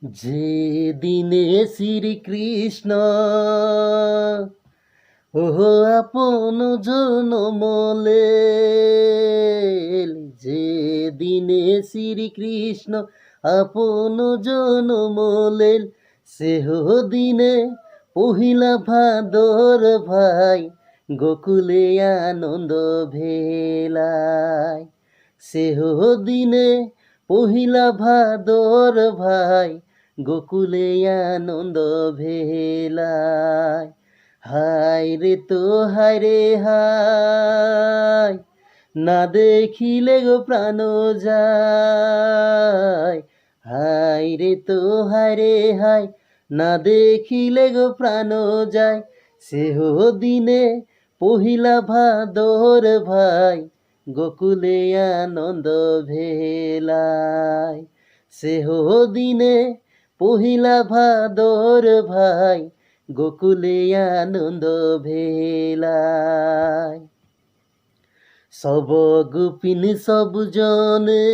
যে দিনে শ্রীকৃষ্ণ ওহো আপন জনমলেল, যে দিনে শ্রীকৃষ্ণ আপন জনমলেল, সেহ দিনে পহিলা ভাদর ভাই গোকুলে আনন্দ ভেলায়। সেহ দিনে পহিলা ভাদর ভাই গোকুলে আনন্দ ভেলায়। হায় রে তো হায় রে হায়, না দেখিলে গো প্রাণ যায়। হায় রে তো হায় রে হায়, না দেখিলে গো প্রাণ যায়। সেহ দিনে পহিলা ভাদর ভাই গোকুলে আনন্দ ভেলায়। সেহ দিনে পহিলা ভাদর ভাই গোকুলে আনন্দ ভেলায়। সব গোপিন সব জনে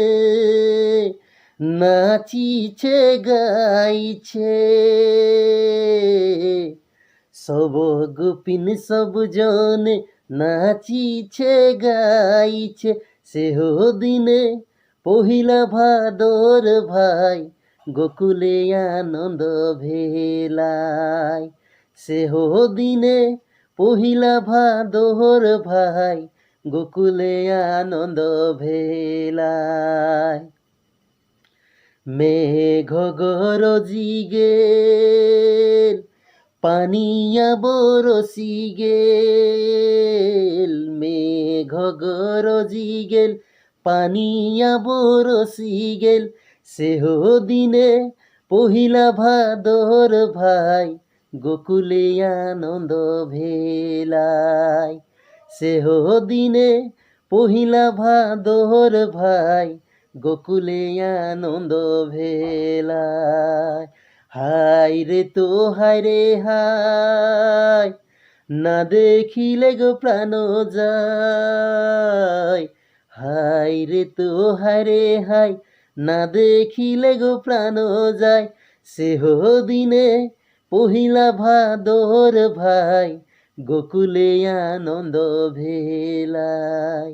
নাচিছে গাইছে, সব গোপিন সব জনে নাচিছে গাইছে। সেহ দিনে পহিলা ভাদর ভাই গোকুলে আনন্দ ভেলায়। সেহ দিনে পহিলা ভাদর ভাই গোকুলে আনন্দ ভেলায়। মেঘ গরজি গেল, পানিয়া বরসি গেল। মেঘ গরজি গেল, পানিয়া বরসি গেল। সেহ দিনে পহিলা ভাদর ভাই গোকুলে আনন্দ ভেলায়। সেহ দিনে পহিলা ভাদর ভাই গোকুলে আনন্দ ভেলায়। হায় রে তো হায় রে হায়, না দেখিলে গো প্রাণ যায়। হায় রে তো হায় রে হায়, না দেখিলে গো প্রাণ যায়। সেহ দিনে পহিলা ভাদর ভাই গোকুলে আনন্দ ভেলায়।